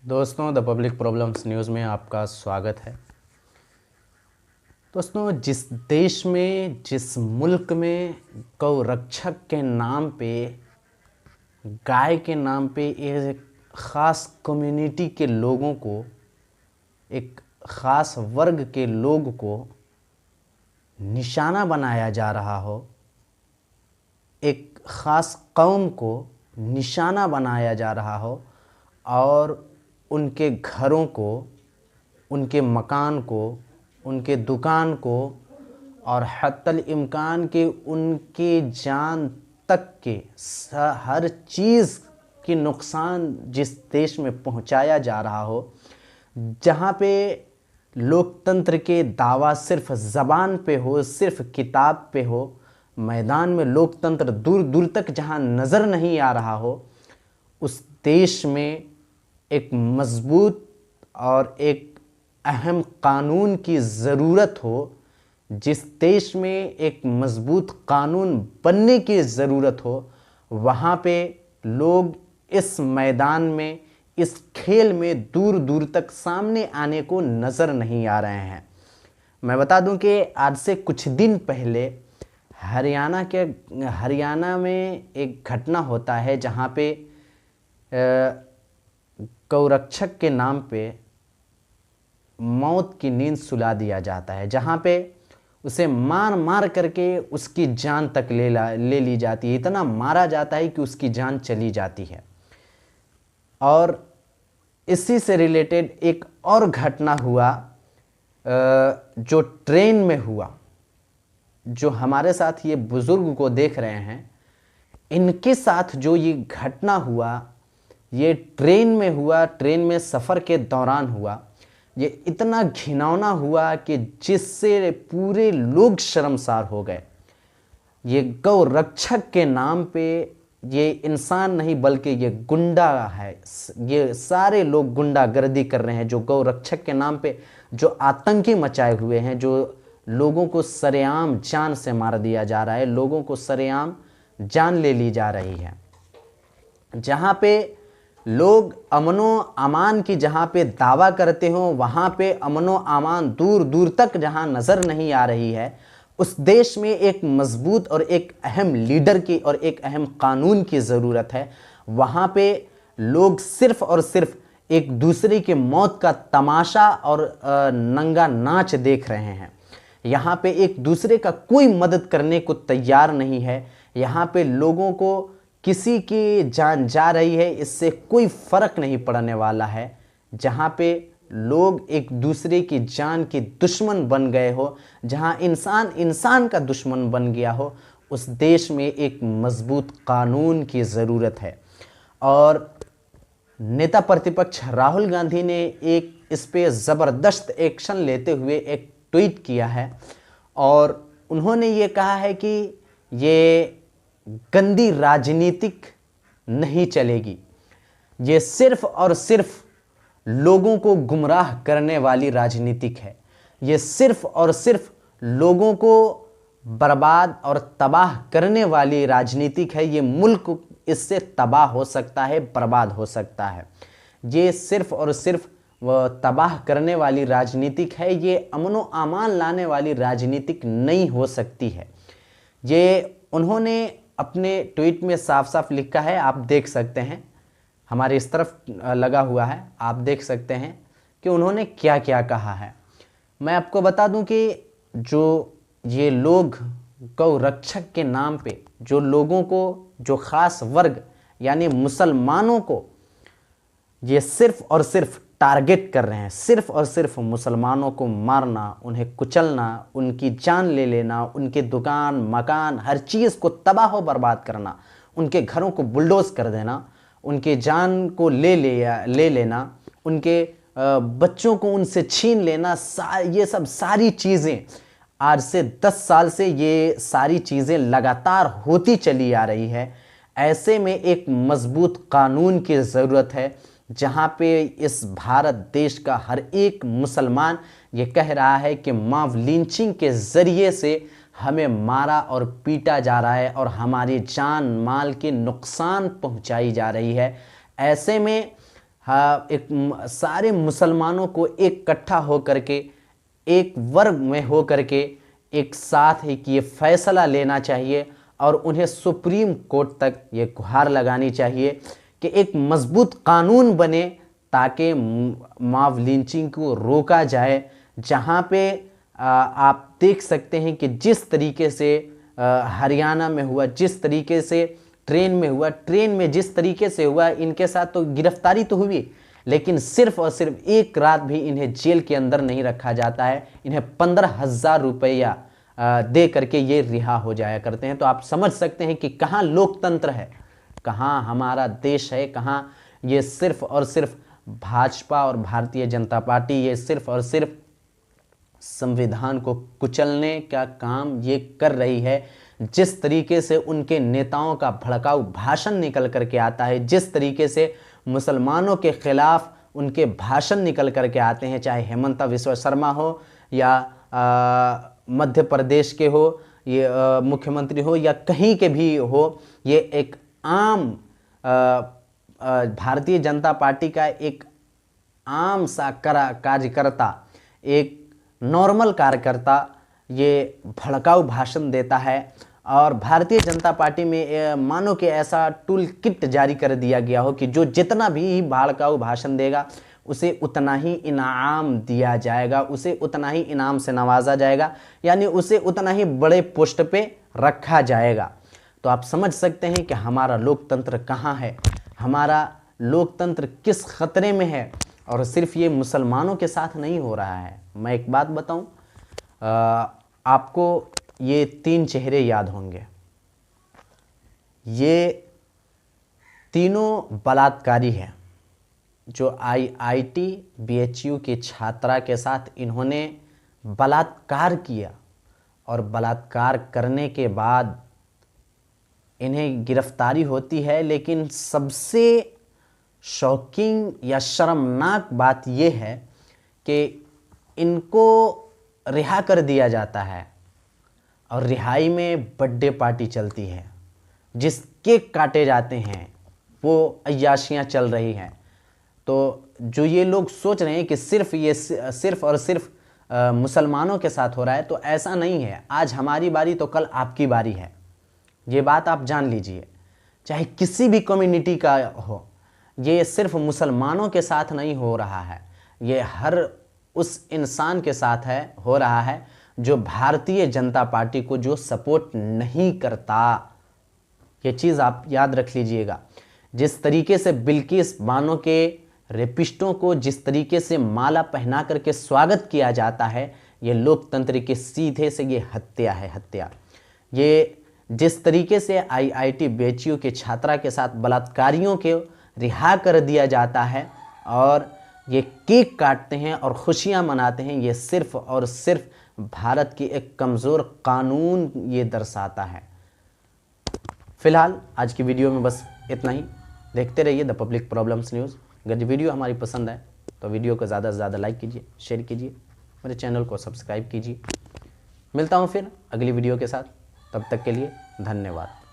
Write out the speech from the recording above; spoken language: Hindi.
दोस्तों, द पब्लिक प्रॉब्लम्स न्यूज़ में आपका स्वागत है। दोस्तों, जिस देश में, जिस मुल्क में गौ रक्षक के नाम पे, गाय के नाम पे एक ख़ास कम्युनिटी के लोगों को, एक ख़ास वर्ग के लोग को निशाना बनाया जा रहा हो, एक ख़ास कौम को निशाना बनाया जा रहा हो और उनके घरों को, उनके मकान को, उनके दुकान को और हत्तल इम्कान के उनके जान तक के हर चीज़ की नुकसान जिस देश में पहुंचाया जा रहा हो, जहाँ पे लोकतंत्र के दावा सिर्फ ज़बान पे हो, सिर्फ किताब पे हो, मैदान में लोकतंत्र दूर दूर तक जहाँ नज़र नहीं आ रहा हो, उस देश में एक मजबूत और एक अहम कानून की ज़रूरत हो। जिस देश में एक मजबूत कानून बनने की ज़रूरत हो, वहाँ पे लोग इस मैदान में, इस खेल में दूर दूर तक सामने आने को नज़र नहीं आ रहे हैं। मैं बता दूं कि आज से कुछ दिन पहले हरियाणा में एक घटना होता है जहाँ पे गौरक्षक के नाम पे मौत की नींद सुला दिया जाता है, जहाँ पे उसे मार मार करके उसकी जान तक ले ली जाती है। इतना मारा जाता है कि उसकी जान चली जाती है। और इसी से रिलेटेड एक और घटना हुआ जो ट्रेन में हुआ, जो हमारे साथ ये बुज़ुर्ग को देख रहे हैं, इनके साथ जो ये घटना हुआ, ये ट्रेन में हुआ, ट्रेन में सफ़र के दौरान हुआ। ये इतना घिनौना हुआ कि जिससे पूरे लोग शर्मसार हो गए। ये गौ रक्षक के नाम पे ये इंसान नहीं बल्कि ये गुंडा है। ये सारे लोग गुंडागर्दी कर रहे हैं, जो गौ रक्षक के नाम पे जो आतंकी मचाए हुए हैं, जो लोगों को सरेआम जान से मार दिया जा रहा है, लोगों को सरेआम जान ले ली जा रही है। जहाँ पे लोग अमनो अमान की जहाँ पे दावा करते हो, वहाँ पे अमनो अमान दूर दूर तक जहाँ नज़र नहीं आ रही है, उस देश में एक मजबूत और एक अहम लीडर की और एक अहम कानून की ज़रूरत है। वहाँ पे लोग सिर्फ़ और सिर्फ एक दूसरे की मौत का तमाशा और नंगा नाच देख रहे हैं। यहाँ पे एक दूसरे का कोई मदद करने को तैयार नहीं है। यहाँ पे लोगों को किसी की जान जा रही है, इससे कोई फ़र्क नहीं पड़ने वाला है। जहाँ पे लोग एक दूसरे की जान के दुश्मन बन गए हो, जहाँ इंसान इंसान का दुश्मन बन गया हो, उस देश में एक मजबूत कानून की ज़रूरत है। और नेता प्रतिपक्ष राहुल गांधी ने एक इस पे ज़बरदस्त एक्शन लेते हुए एक ट्वीट किया है और उन्होंने ये कहा है कि ये गंदी राजनीतिक नहीं चलेगी, ये सिर्फ और सिर्फ लोगों को गुमराह करने वाली राजनीतिक है। ये सिर्फ और सिर्फ लोगों को बर्बाद और तबाह करने वाली राजनीतिक है। ये मुल्क इससे तबाह हो सकता है, बर्बाद हो सकता है। ये सिर्फ और सिर्फ तबाह करने वाली राजनीतिक है। ये अमनो अमान लाने वाली राजनीतिक नहीं हो सकती है। ये उन्होंने अपने ट्वीट में साफ साफ लिखा है, आप देख सकते हैं, हमारे इस तरफ लगा हुआ है, आप देख सकते हैं कि उन्होंने क्या क्या कहा है। मैं आपको बता दूं कि जो ये लोग गौ रक्षक के नाम पे जो लोगों को, जो ख़ास वर्ग यानी मुसलमानों को ये सिर्फ और सिर्फ टारगेट कर रहे हैं, सिर्फ और सिर्फ मुसलमानों को मारना, उन्हें कुचलना, उनकी जान ले लेना, उनके दुकान मकान हर चीज़ को तबाह व बर्बाद करना, उनके घरों को बुलडोज कर देना, उनके जान को ले लेना, उनके बच्चों को उनसे छीन लेना, ये सब सारी चीज़ें आज से 10 साल से ये सारी चीज़ें लगातार होती चली आ रही है। ऐसे में एक मजबूत कानून की ज़रूरत है, जहाँ पे इस भारत देश का हर एक मुसलमान ये कह रहा है कि मॉब लिंचिंग के ज़रिए से हमें मारा और पीटा जा रहा है और हमारी जान माल के नुकसान पहुंचाई जा रही है। ऐसे में हाँ, एक सारे मुसलमानों को इकट्ठा हो करके, एक वर्ग में हो करके एक साथ ही कि ये फैसला लेना चाहिए और उन्हें सुप्रीम कोर्ट तक ये गुहार लगानी चाहिए कि एक मजबूत कानून बने ताकि मॉब लिंचिंग को रोका जाए। जहाँ पे आप देख सकते हैं कि जिस तरीके से हरियाणा में हुआ, जिस तरीके से ट्रेन में हुआ, ट्रेन में जिस तरीके से हुआ, इनके साथ तो गिरफ्तारी तो हुई, लेकिन सिर्फ और सिर्फ एक रात भी इन्हें जेल के अंदर नहीं रखा जाता है। इन्हें 15,000 रुपया दे करके ये रिहा हो जाया करते हैं। तो आप समझ सकते हैं कि कहाँ लोकतंत्र है, कहाँ हमारा देश है, कहाँ ये सिर्फ और सिर्फ भाजपा और भारतीय जनता पार्टी ये सिर्फ और सिर्फ संविधान को कुचलने का काम ये कर रही है। जिस तरीके से उनके नेताओं का भड़काऊ भाषण निकल करके आता है, जिस तरीके से मुसलमानों के खिलाफ उनके भाषण निकल करके आते हैं, चाहे हेमंत बिस्वा शर्मा हो या मध्य प्रदेश के हो, ये मुख्यमंत्री हो या कहीं के भी हो, ये एक आम भारतीय जनता पार्टी का एक आम सा कार्यकर्ता, एक नॉर्मल कार्यकर्ता ये भड़काऊ भाषण देता है। और भारतीय जनता पार्टी में मानो कि ऐसा टूल किट जारी कर दिया गया हो कि जो जितना भी भड़काऊ भाषण देगा उसे उतना ही इनाम दिया जाएगा, उसे उतना ही इनाम से नवाजा जाएगा, यानी उसे उतना ही बड़े पोस्ट पे रखा जाएगा। तो आप समझ सकते हैं कि हमारा लोकतंत्र कहाँ है, हमारा लोकतंत्र किस खतरे में है। और सिर्फ ये मुसलमानों के साथ नहीं हो रहा है। मैं एक बात बताऊं, आपको ये 3 चेहरे याद होंगे। ये तीनों बलात्कारी हैं जो IIT BHU की छात्रा के साथ इन्होंने बलात्कार किया और बलात्कार करने के बाद इन्हें गिरफ्तारी होती है। लेकिन सबसे शॉकिंग या शर्मनाक बात यह है कि इनको रिहा कर दिया जाता है और रिहाई में बर्थडे पार्टी चलती है, जिस केक काटे जाते हैं वो अय्याशियाँ चल रही हैं। तो जो ये लोग सोच रहे हैं कि सिर्फ और सिर्फ मुसलमानों के साथ हो रहा है, तो ऐसा नहीं है। आज हमारी बारी तो कल आपकी बारी है, ये बात आप जान लीजिए। चाहे किसी भी कम्युनिटी का हो, ये सिर्फ मुसलमानों के साथ नहीं हो रहा है, ये हर उस इंसान के साथ हो रहा है जो भारतीय जनता पार्टी को जो सपोर्ट नहीं करता। ये चीज़ आप याद रख लीजिएगा। जिस तरीके से बिल्किस बानो के रेपिस्टों को जिस तरीके से माला पहना करके स्वागत किया जाता है, ये लोकतंत्र के सीधे से ये हत्या है, हत्या। ये जिस तरीके से IIT BHU के छात्रा के साथ बलात्कारियों के रिहा कर दिया जाता है और ये केक काटते हैं और खुशियां मनाते हैं, ये सिर्फ और सिर्फ भारत की एक कमज़ोर कानून ये दर्शाता है। फिलहाल आज की वीडियो में बस इतना ही। देखते रहिए द पब्लिक प्रॉब्लम्स न्यूज़। अगर वीडियो हमारी पसंद आए तो वीडियो को ज़्यादा से ज़्यादा लाइक कीजिए, शेयर कीजिए, मेरे चैनल को सब्सक्राइब कीजिए। मिलता हूँ फिर अगली वीडियो के साथ, तब तक के लिए धन्यवाद।